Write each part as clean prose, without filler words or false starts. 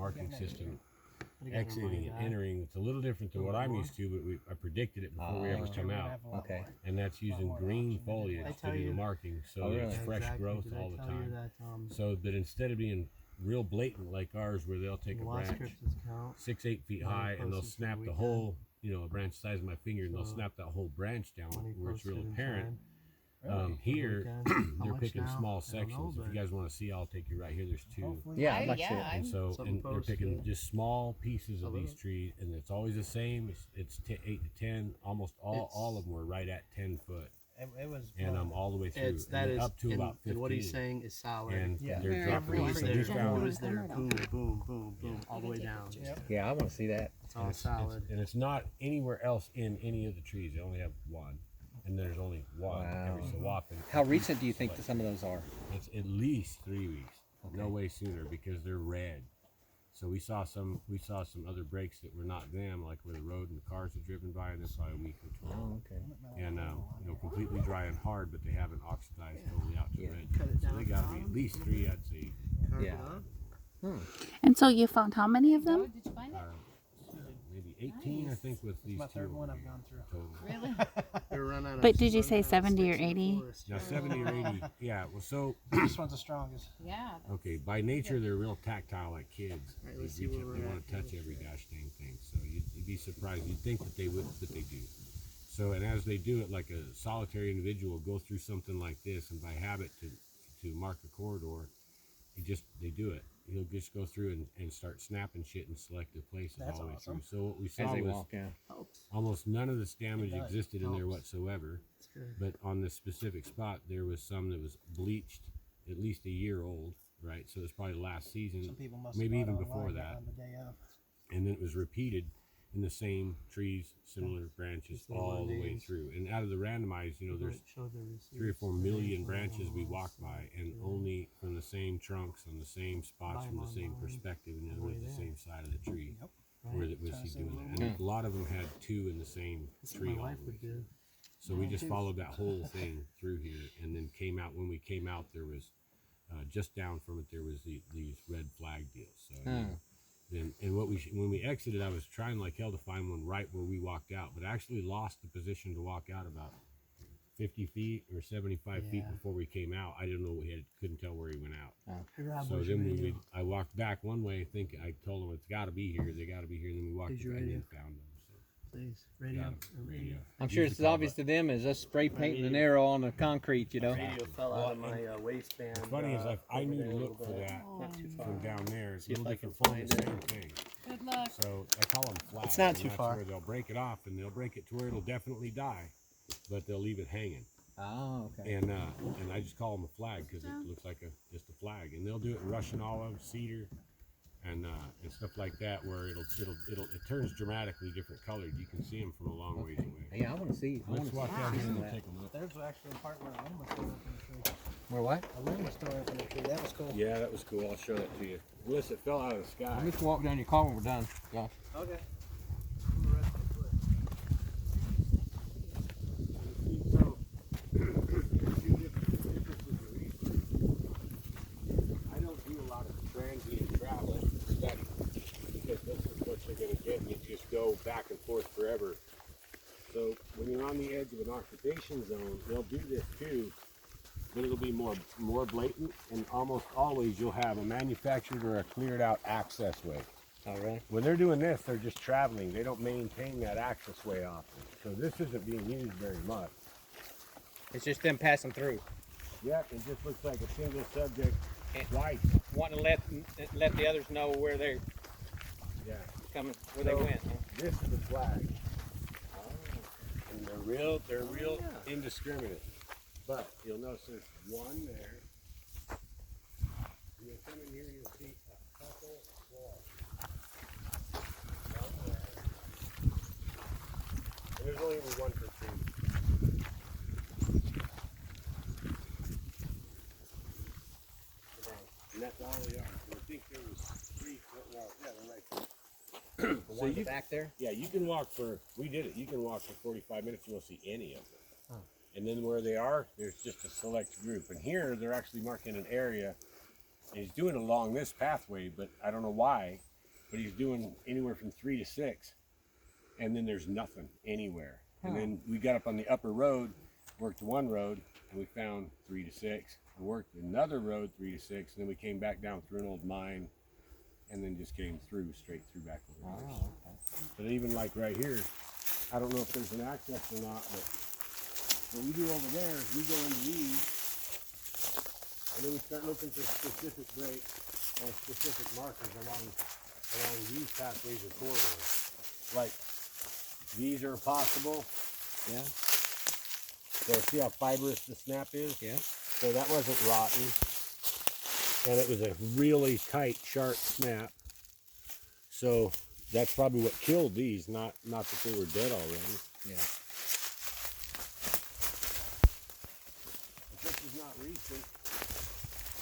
marking system, exiting and entering. It's a little different than what I'm used to, but I predicted it before we ever come out. Okay. And that's using green foliage to do the marking, so it's fresh growth all the time. So that instead of being real blatant like ours, where they'll take a branch 6-8 feet high and they'll snap the whole, a branch the size of my finger, and they'll snap that whole branch down where it's real apparent. Here they're picking small sections. If you guys want to see, I'll take you right here. There's two. Yeah, I'd like to see it. And they're picking just small pieces of these trees, and it's always the same. It's 8 to 10. Almost all of them were right at 10 foot. It was, and all the way through, up to about 15. And what he's saying is solid. And they're dropping Who's there, boom, boom, boom, boom, all the way down. Yeah, I want to see that. It's all solid. And it's not anywhere else in any of the trees. They only have one. And there's only one every so often. How recent do you think that some of those are? It's at least 3 weeks. Okay. No way sooner, because they're red. So we saw some other breaks that were not them, like where the road and the cars had driven by, and that's probably a week or two. Oh, okay. And completely dry and hard, but they haven't oxidized totally out to red. So they got to be at least 3, I'd say. Yeah. And so you found how many of them? Did you find it? Maybe 18, I think, with these my two. third one I've gone through. Total. But did you say 70 or 80? Now 70 or 80, yeah. Well, so this one's the strongest. Yeah. okay, by nature they're real tactile, like kids. Right, They let's see reach where up, we're they at. want to touch every gosh dang thing. So you'd be surprised. You'd think that they would, but they do. So, and as they do it, like a solitary individual go through something like this, and by habit to mark a corridor, they do it. He'll just go through and start snapping shit in selective places all the way through. So what we saw was almost none of this damage existed in there whatsoever. But on this specific spot, there was some that was bleached, at least a year old, right? So it was probably last season, maybe even before that. And then it was repeated in the same trees, similar branches all the way through. And out of the randomized, there's 3 or 4 million branches we walked by, and only from the same trunks on the same spots from the same perspective, and with the same side of the tree where it was he doing that. And a lot of them had 2 in the same tree all the way through. So we just followed that whole thing through here, and then came out. When we came out, there was just down from it, there was these red flag deals. So. And when we exited, I was trying like hell to find one right where we walked out, but I actually lost the position to walk out about 50 feet or 75 feet before we came out. I didn't know couldn't tell where he went out. So then I walked back one way, I told them it's got to be here. They got to be here. And then we walked back and found them. Please, radio. I'm sure it's as obvious to them as us spray painting an arrow on the concrete, Radio fell out of my waistband. What's funny is I knew to look for that from down there. It's a little different form of the same thing. Good luck. So I call them flags. It's not too far. Where they'll break it off, and they'll break it to where it'll definitely die, but they'll leave it hanging. Oh, okay. And I just call them a flag because it looks like just a flag. And they'll do it in Russian olive, cedar, and stuff like that, where it turns dramatically different colored. You can see them from a long ways away. Yeah, I want to see. Let's walk down here and take a look. There's actually a part where a limb was still up in the tree. Where what? A limb was still up in the tree. That was cool. Yeah, that was cool. I'll show that to you. Unless it fell out of the sky. Let me just walk down your car when we're done, Josh. Okay. I don't do a lot of transient traveling study because this is what you're going to get, and you just go back and forth forever. So when you're on the edge of an occupation zone, they'll do this too, but it'll be more blatant, and almost always you'll have a manufactured or a cleared out access way. All right. When they're doing this, they're just traveling. They don't maintain that access way often. So this isn't being used very much. It's just them passing through. Yep, it just looks like a single subject twice. Wanting to let the others know where they're coming, where they went. Huh? This is the flag. And they're real indiscriminate. But you'll notice there's one there. You'll come in here, you'll see a couple more. One there. And there's only one per tree. And that's all they are. I think there was 3. Well, yeah, they're right there. The one back there? Yeah, you can walk we did it. You can walk for 45 minutes. You won't see any of them. Huh. And then where they are, there's just a select group. And here, they're actually marking an area. And he's doing it along this pathway, but I don't know why. but he's doing anywhere from 3 to 6, and then there's nothing anywhere. And then we got up on the upper road, worked one road, and we found 3 to 6. We worked another road 3 to 6, and then we came back down through an old mine, and then just came straight through back over here. Oh, okay. But even like right here, I don't know if there's an access or not, but what we do over there is we go into these, and then we start looking for specific breaks or specific markers along these pathways or corridors. Like these are possible. Yeah. So see how fibrous the snap is? Yeah. So that wasn't rotten. And it was a really tight, sharp snap. So that's probably what killed these, not that they were dead already. Yeah. If this is not recent,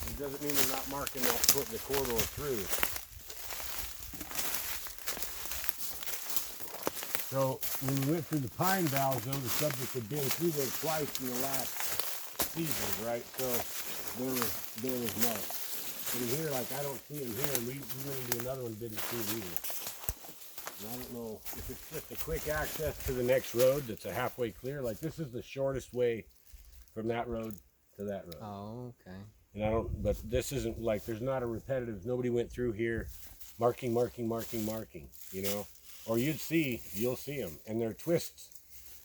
it doesn't mean they're not marking the corridor through. So when we went through the pine boughs, though, the subject had been through there twice in the last seasons, right? So there was no. And here, like I don't see him here, and we went into another one, didn't see him either. And I don't know if it's just a quick access to the next road that's a halfway clear. Like this is the shortest way from that road to that road. Oh, okay. And but this isn't like, there's not a repetitive, nobody went through here marking, you know? Or you'll see them, and they're twists.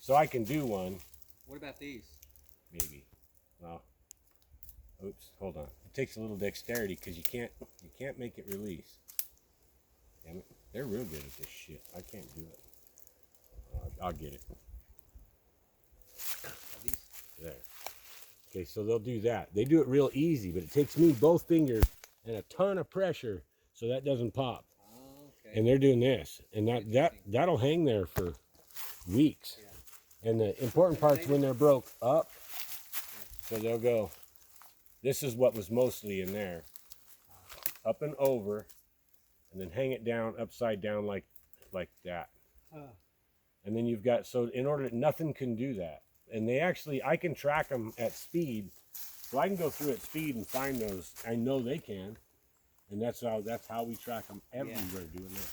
So I can do one. What about these? Maybe. Well, oops, hold on. It takes a little dexterity because you can't make it release. Damn it. They're real good at this shit. I can't do it. I'll get it. These? There. Okay, so they'll do that. They do it real easy, but it takes me both fingers and a ton of pressure so that doesn't pop. Okay. And they're doing this, and that'll hang there for weeks. Yeah. And the important part's when they're broke up. So they'll go. This is what was mostly in there, up and over, and then hang it down upside down like that. And then you've got, so in order, nothing can do that. And they actually, I can track them at speed, so I can go through at speed and find those. I know they can. And that's how we track them everywhere doing that.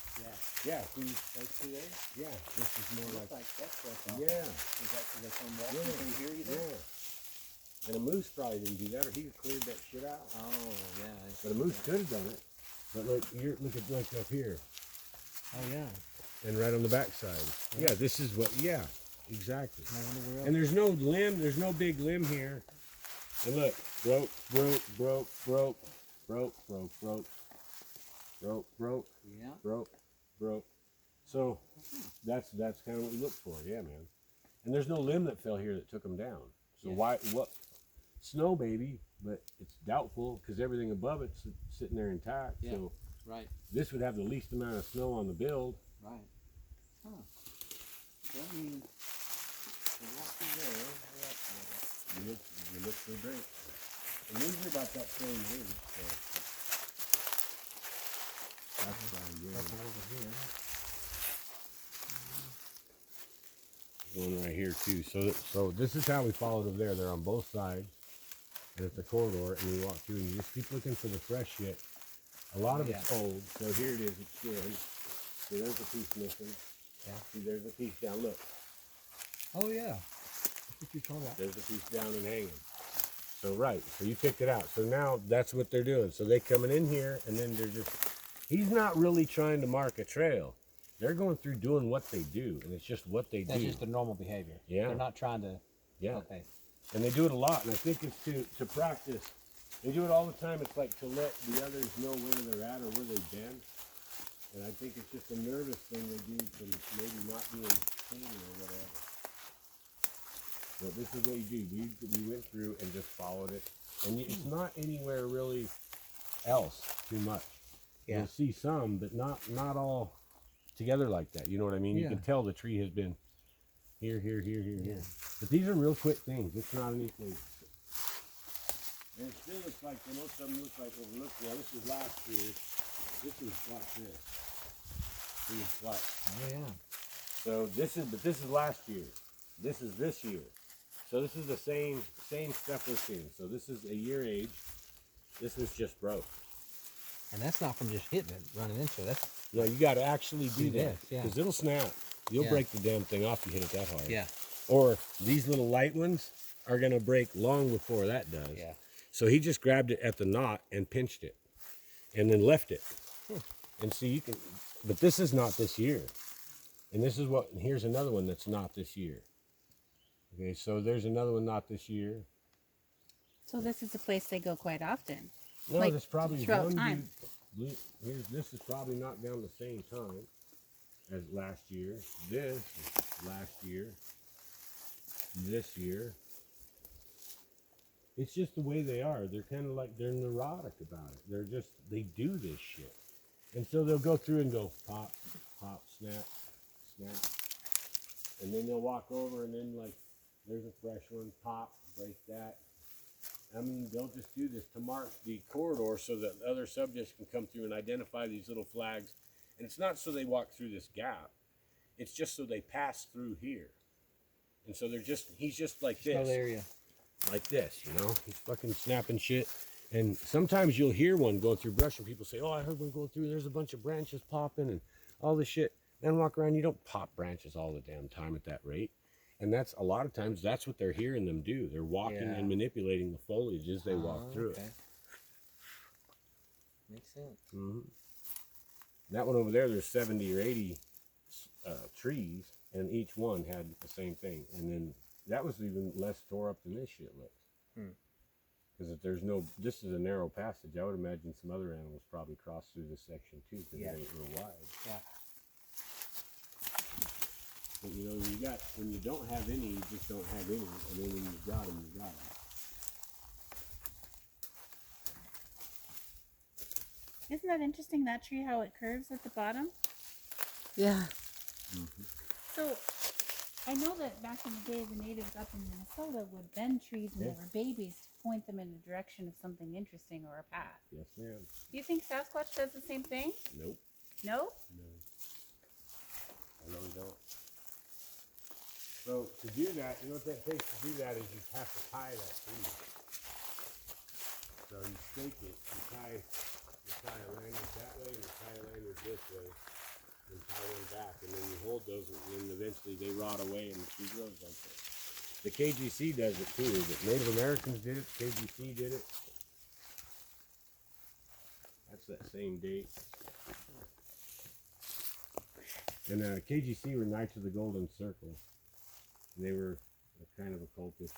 Yeah. Yeah. See, Those two there? yeah. This is more like. That's what Yeah. Is that because they come walking through here? You think? Yeah. And a moose probably didn't do that, or he cleared that shit out. Oh, yeah. But a moose could have done it. But look, look at like up here, Oh, yeah. and right on the backside. Yeah, this is what. Yeah, exactly. I wonder where else. And there's no limb. There's no big limb here. And look, broke. Yeah. Broke. So that's kind of what we look for, yeah, man. And there's no limb that fell here that took them down. So what? Snow, baby, but it's doubtful because everything above it's sitting there intact. Yeah. So Right. this would have the least amount of snow on the build. Right. Huh. That means they walk through there. You look so great. And these are about that same age. So. That's probably good. Over here. One right here too. So this is how we followed over there. They're on both sides, and it's a corridor, and we walk through, and you just keep looking for the fresh shit. A lot of it's old. So here it is. It's good. So there's a piece missing. Yeah. See, there's a piece down. Look. Oh, yeah. That's what you call that. There's a piece down and hanging. So right. So you picked it out. So now that's what they're doing. So they coming in here, and then they're just. He's not really trying to mark a trail. They're going through doing what they do, and it's just what they do. That's just the normal behavior. Yeah. They're not trying to. Yeah. Okay. And they do it a lot, and I think it's to practice. They do it all the time. It's like to let the others know where they're at or where they've been. And I think it's just a nervous thing they do from maybe not being seen or whatever. But this is what you do. We went through and just followed it. And it's not anywhere really else too much. Yeah. You'll see some, but not all together like that. You know what I mean? You can tell the tree has been here. But these are real quick things. It's not anything. And it still looks like, most of them look like overlooked. Yeah, this is last year. This is like this. See, what? Oh, yeah. So this is last year. This is this year. So this is the same stuff we're seeing. So this is a year age. This was just broke. And that's not from just hitting it, running into it. That's No, you got to actually do that this, yeah. because it'll snap. You'll Yeah. break the damn thing off if you hit it that hard. yeah, Or these little light ones are gonna break long before that does. yeah. So he just grabbed it at the knot and pinched it, and then left it. And see, you can, but this is not this year. And this is what. Here's another one that's not this year. Okay, so there's another one not this year. So this is a place they go quite often. No, Like, there's probably throughout one. time. This is probably knocked down the same time as last year. This is last year. This year. It's just the way they are. They're kind of like, they're neurotic about it. They're just, they do this shit. And so they'll go through and go pop, pop, snap, snap. And then they'll walk over and then like, there's a fresh one, pop, break that. I mean, they'll just do this to mark the corridor so that other subjects can come through and identify these little flags. And it's not so they walk through this gap. It's just so they pass through here. And so they're just, he's just like this. Smell the area. Like this, you know? He's fucking snapping shit. And sometimes you'll hear one going through brush and people say, oh, I heard one going through. There's a bunch of branches popping and all this shit. Then walk around, you don't pop branches all the damn time at that rate. And that's, a lot of times, that's what they're hearing them do. They're walking Yeah. and manipulating the foliage as they walk through okay. it. Makes sense. Mm-hmm. That one over there, there's 70 or 80 trees, and each one had the same thing. And then that was even less tore up than this shit looks. Because if there's no, this is a narrow passage. I would imagine some other animals probably cross through this section too, because it ain't real wide. Yeah. But you know, you got, when you don't have any, you just don't have any. And then when you got them, you got them. Isn't that interesting, that tree, how it curves at the bottom? Yeah. So, I know that back in the day, the natives up in Minnesota would bend trees when they were babies to point them in the direction of something interesting or a path. Yes, ma'am. Do you think Sasquatch does the same thing? Nope. No? No. I really don't. So to do that, you know what that takes to do that is you have to tie that tree. So you stake it, you tie a lanyard that way and you tie a lanyard this way and tie one back, and then you hold those and then eventually they rot away and the tree grows like that. The KGC does it too. The Native Americans did it, KGC did it. That's that same date. And KGC were Knights of the Golden Circle. They were a kind of a cultist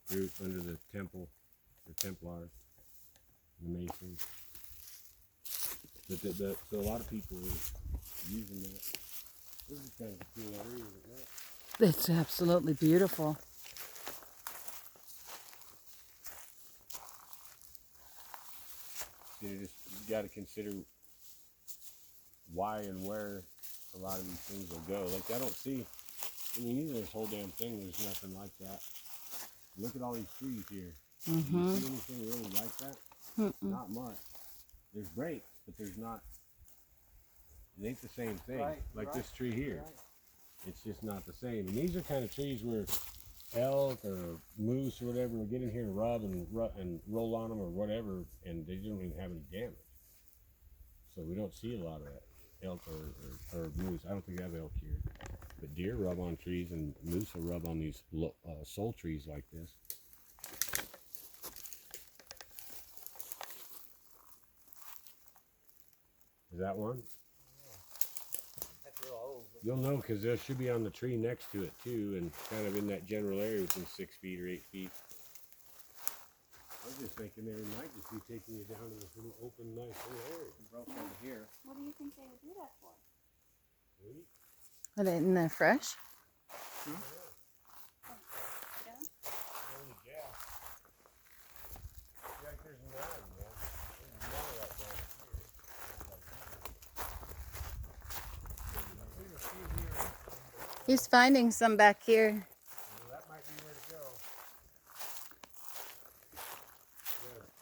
group under the Temple, the Templars, the Masons. But so a lot of people were using that. This is kind of a cool area, isn't it? It's absolutely beautiful. You got to consider why and where a lot of these things will go. Like I don't see. I mean, even this whole damn thing, there's nothing like that. Look at all these trees here. Do you see anything really like that? Not much. There's breaks, but there's not. It ain't the same thing. Like this tree here. It's just not the same. And these are kind of trees where elk or moose or whatever will get in here and rub and roll on them or whatever, and they don't even have any damage. So we don't see a lot of that elk or moose. I don't think I have elk here. But deer rub on trees, and moose will rub on these sole trees like this. Is that one? That's real old. You'll know because there should be on the tree next to it too, and kind of in that general area within 6 feet or 8 feet. I was just thinking they might just be taking you down to this little open, nice little area. Broke over here. What do you think they would do that for? Maybe. Are they in there fresh? Yeah? Only gas. Like there's none, man. There's none of that down here. He's finding some back here. Well, that might be where to go.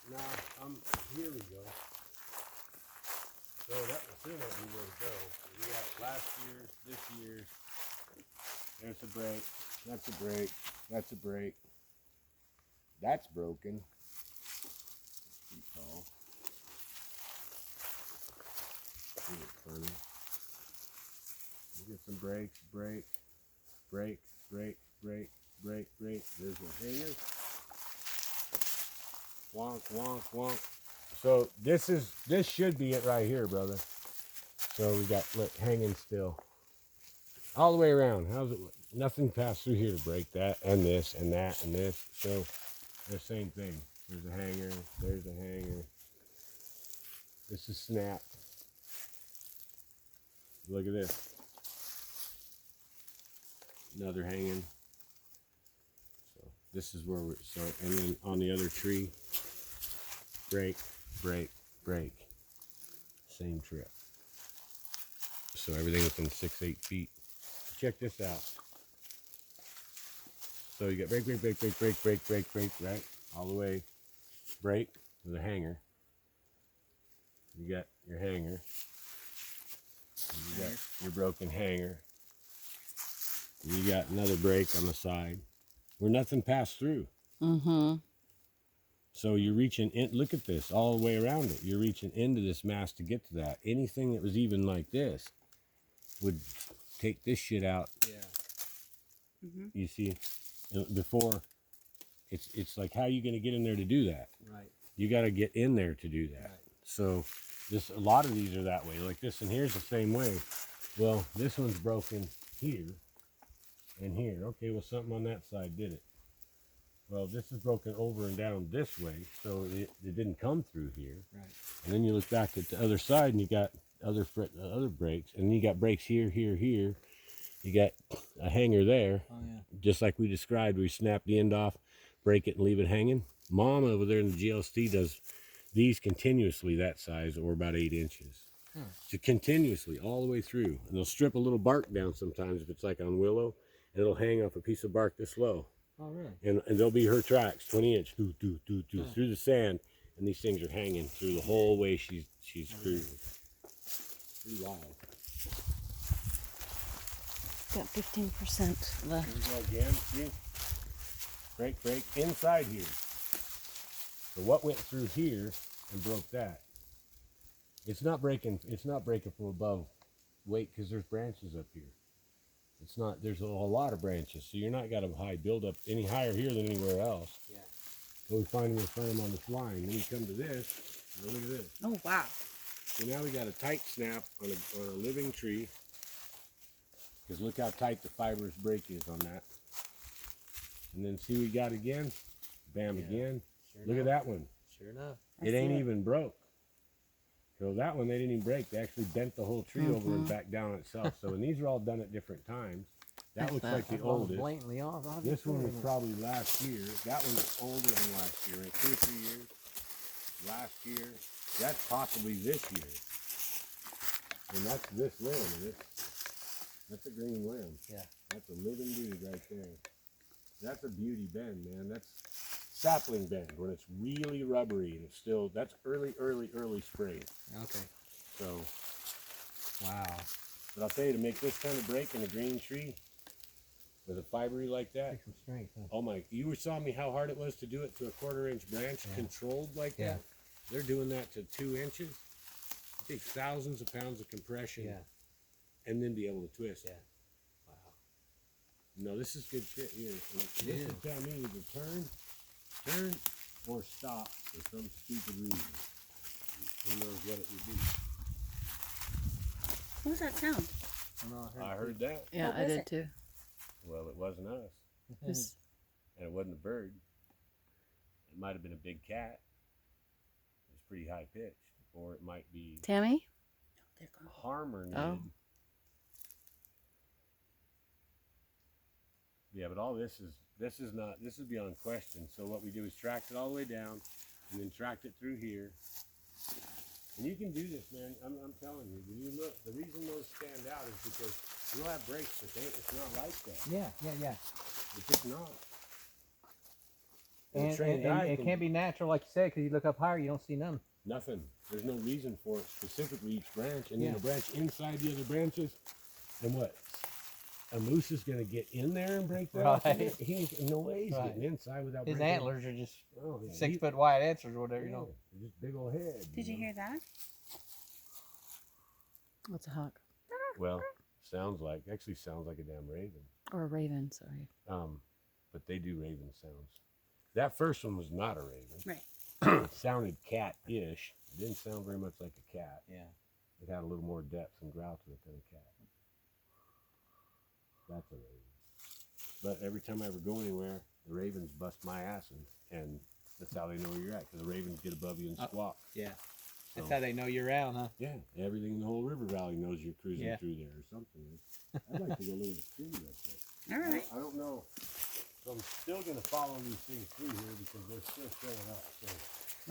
Yeah, now, here we go. So that will soon be where to go. We got last year's, this year's. There's a break. That's a break. That's a break. That's broken. Too tall. funny. Get some brakes, brake, brake, brake, brake, brake, brake. There's a hanger. Wonk, wonk, wonk. So this should be it right here, brother. So we got hanging still. All the way around. How's it look? Nothing passed through here to break that and this and that and this. So the same thing. There's a hanger. There's a hanger. This is snapped. Look at this. Another hanging. So this is where we're, so, and then on the other tree, break, break, break. Same trip. So everything within 6-8 feet. Check this out. So you got brake, brake, brake, brake, brake, brake, brake, brake, right? All the way. Brake with a hanger. You got your hanger. You got your broken hanger. You got another brake on the side where nothing passed through. Mm-hmm. So you're reaching in, look at this, all the way around it. You're reaching into this mass to get to that. Anything that was even like this would take this shit out. Yeah. Mm-hmm. You see, before, it's like, how are you going to get in there to do that? Right. You got to get in there to do that. Right. So a lot of these are that way. Like this, and here's the same way. Well, this one's broken here and here. Okay, well, something on that side did it. Well, this is broken over and down this way, so it didn't come through here. Right. And then you look back at the other side, and you got other brakes, and you got brakes here, here, here. You got a hanger there, Oh yeah. just like we described. We snap the end off, break it, and leave it hanging. Mom over there in the GLC does these continuously that size, or about 8 inches. So continuously, all the way through. And they'll strip a little bark down sometimes if it's like on willow, and it'll hang off a piece of bark this low. Oh really? And there'll be her tracks, 20-inch, through the sand, and these things are hanging through the whole way she's cruising. Pretty wild. Got 15% left. Here we go again, see? Brake, brake, inside here. So what went through here and broke that? It's not breaking from above weight because there's branches up here. It's not, there's a lot of branches, so you're not got a high buildup any higher here than anywhere else. Yeah. So we find we're firm on this line. Then you come to this, now look at this. Oh wow. So now we got a tight snap on a living tree. Because look how tight the fibrous brake is on that. And then see we got again, bam, again. Sure Look at that one. Sure enough. It ain't even broke. So that one they didn't even break. They actually bent the whole tree over and back down on itself. So and these are all done at different times. That looks like the oldest. Blatantly off. This one was probably last year. That one's older than last year, 2 or 3 years. Last year. That's possibly this year. And that's this limb. That's a green limb. Yeah. That's a living dude right there. That's a beauty bend, man. That's sapling bend when it's really rubbery and it's still, that's early spring. Okay. So, Wow. but I'll tell you, to make this kind of break in a green tree with a fibery like that, Takes some strength. Huh? oh my, you were telling me how hard it was to do it to a 1/4-inch branch, controlled like Yeah. that. They're doing that to 2 inches. It takes thousands of pounds of compression. Yeah. And then be able to twist. Yeah. Wow. No, this is good shit here. And It this is. would tell me to turn, or stop for some stupid reason. Who knows what it would be? What was that sound? I heard that. Yeah, What I was did it? too. Well, it wasn't us, This- and it wasn't a bird. It might have been a big cat. It was pretty high pitched, or it might be Tammy? They're gone. harmonied. Oh. Yeah, but all this is beyond question. So what we do is tract it all the way down, and then tract it through here. And you can do this, man. I'm telling you. When you look, the reason those stand out is because you'll have breaks, but it's not like that. Yeah. It's just not. And, a trained eye it can't be natural, like you said, because you look up higher, you don't see none. nothing. There's no reason for it specifically each branch, and then Yeah. the branch inside the other branches. And what? A moose is going to get in there and break that off? Right. He ain't, no way he's Right. getting inside without His breaking. antlers are just Oh, yeah. 6 foot wide antlers or whatever, you know. Just big old head. Did you know? hear that? What's a hawk? Well, sounds like a damn raven. Or a raven, sorry. But they do raven sounds. That first one was not a raven. Right. It sounded cat-ish. It didn't sound very much like a cat. Yeah. It had a little more depth and growl to it than a cat. That's a raven. But every time I ever go anywhere, the ravens bust my ass, and that's how they know where you're at, because the ravens get above you and squawk. Yeah. That's So, how they know you're around, huh? yeah, everything in the whole river valley knows you're cruising Yeah. through there or something. I'd like to go look at the tree real quick. All right. I don't know. So I'm still going to follow these things through here because they're still showing up. So,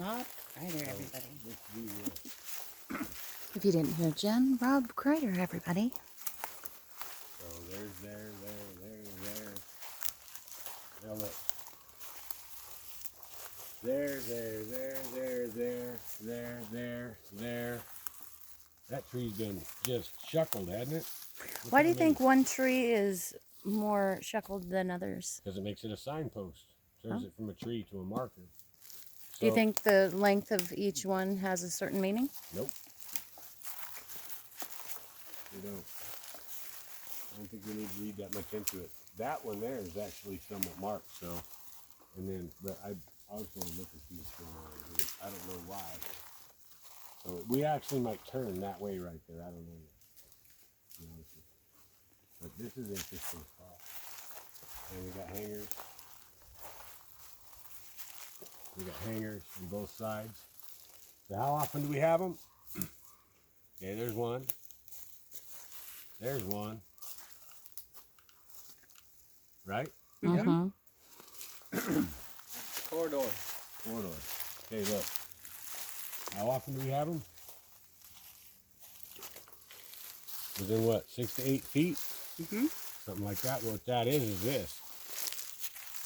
Rob Kryder, everybody. let's do this. If you didn't hear Jen, Rob Kryder, everybody. So there's there. Now look. There. That tree's been just shuckled, hasn't it? Why do you think one tree is more shuckled than others? Because it makes it a signpost. Turns it from a tree to a marker. Do you So- think the length of each one has a certain meaning? Nope. We don't. I don't think we need to read that much into it. That one there is actually somewhat marked, so, and then, but I was going to look and see what's going on here. I don't know why. So we actually might turn that way right there. I don't know yet. To be honest with you. But this is interesting spot. And we got hangers. We got hangers on both sides. So how often do we have them? Okay, there's one. There's one. Right? Mm-hmm. Corridor. Corridor. Okay, look. How often do we have them? Within what, 6 to 8 feet? Mm-hmm. Something like that. What that is this.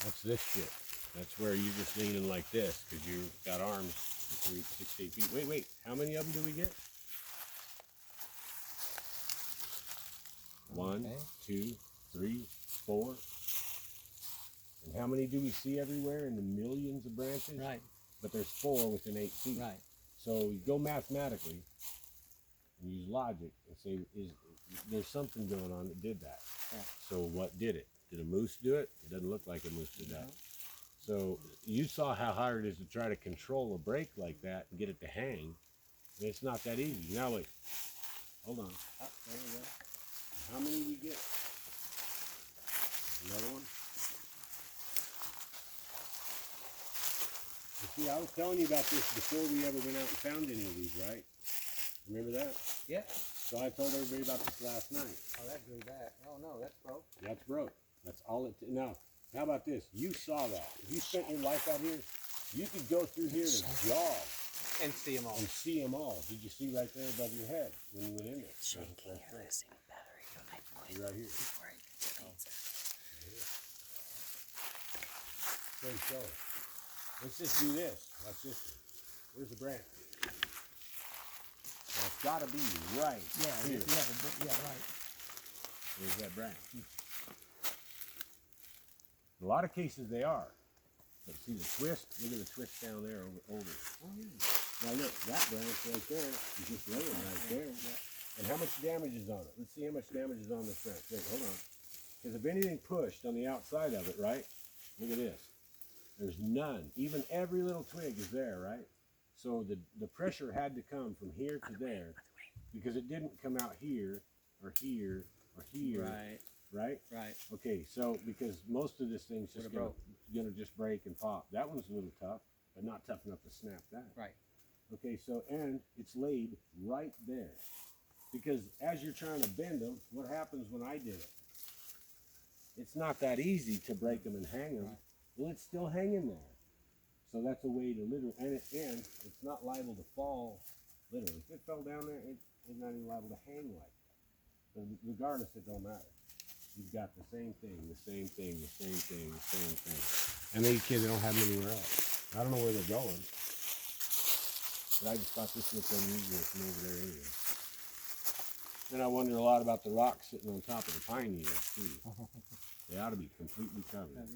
That's this shit. That's where you're just leaning like this because you've got arms between 6 to 8 feet. Wait. How many of them do we get? 1, Okay. 2, 3, 4. And how many do we see everywhere in the millions of branches? Right. But there's 4 within 8 feet. Right. So you go mathematically and use logic and say, there's something going on that did that. Yeah. So what did it? Did a moose do it? It doesn't look like a moose did that. So you saw how hard it is to try to control a brake like that and get it to hang. And it's not that easy. Now wait, hold on. Oh, there you go. How many we get? Another one? You see, I was telling you about this before we ever went out and found any of these, right? Remember that? Yeah. So I told everybody about this last night. Oh, that grew back. Oh, no, that's broke. That's broke. That's all it. Now, how about this? You saw that. If you spent your life out here, you could go through here to jog And see them all. and see them all. Did you see right there above your head when you went in there? Shaking Right your there. listening battery on my voice Right here. before it deletes it. So show it. Let's just do this. Watch this one. Where's the branch? Well, it's got to be right here. right. There's that branch. In a lot of cases they are. But see the twist? Look at the twist down there over it. Oh, yeah. Now look, that branch right there is just laying right there. And how much damage is on it? Let's see how much damage is on this branch. Wait, hold on. Because if anything pushed on the outside of it, right? Look at this. There's none. Even every little twig is there, right? So the pressure had to come from here to there because it didn't come out here or here or here. Right. Right? Right. Okay, so because most of this thing's just gonna just break and pop. That one's a little tough, but not tough enough to snap that. Right. Okay, so and it's laid right there. Because as you're trying to bend them, what happens when I did it? It's not that easy to break them and hang them. Right. Well, it's still hanging there. So that's a way to literally, and it's not liable to fall, literally. If it fell down there, it's not even liable to hang like that. But regardless, it don't matter. You've got the same thing. And these kids, they don't have them anywhere else. I don't know where they're going. But I just thought this looked unusual from over there anyway. Then I wonder a lot about the rocks sitting on top of the pine needles too. They ought to be completely covered.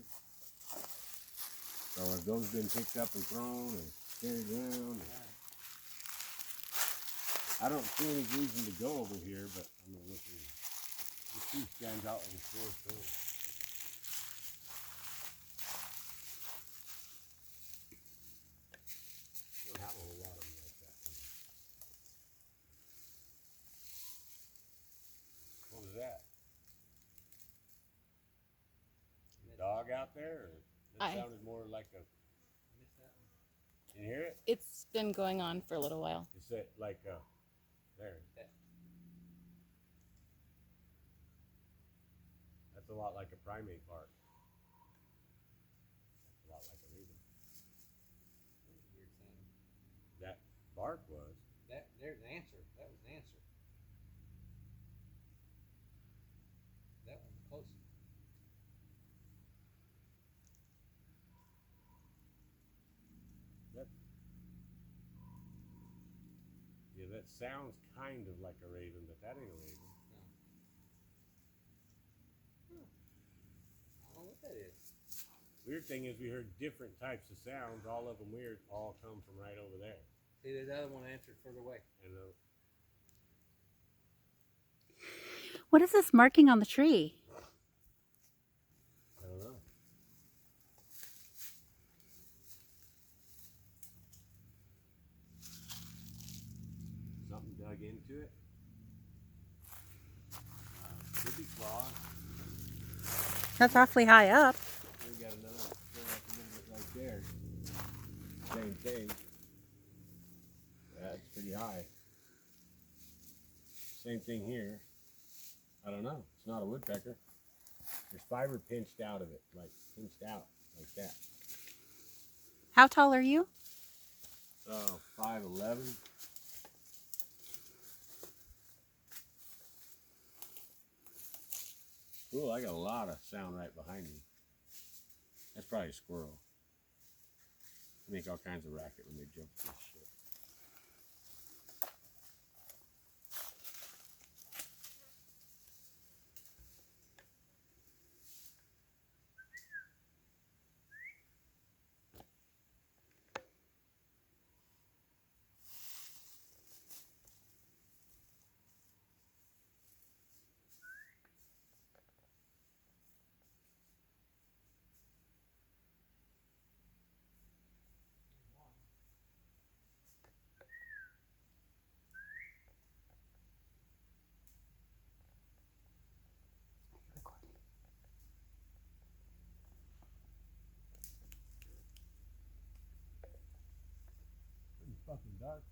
So have those been picked up and thrown and carried around? I don't see any reason to go over here, but I'm gonna look here. This tree stands out like a sore thumb. We don't have a whole lot of them like that. What was that? A dog out there? Or that sounded more like a. Can you hear it? It's been going on for a little while. It's that like there. That's a lot like a primate bark. That's a lot like a raven. Weird sound. That bark was. There's an answer. That was an answer. That one's closer. Yeah, that sounds kind of like a raven, but that ain't a raven. No. I don't know what that is. Weird thing is we heard different types of sounds, all of them weird, all come from right over there. See, the other one answered further away. And What is this marking on the tree? I don't know. Something dug into it. Could be claws. That's awfully high up. We got another one up a little bit right there. Same thing. That's pretty high. Same thing here. I don't know. It's not a woodpecker. There's fiber pinched out of it, like pinched out like that. How tall are you? 5'11". Cool, I got a lot of sound right behind me. That's probably a squirrel. They make all kinds of racket when they jump this shit. Pretty fucking dark.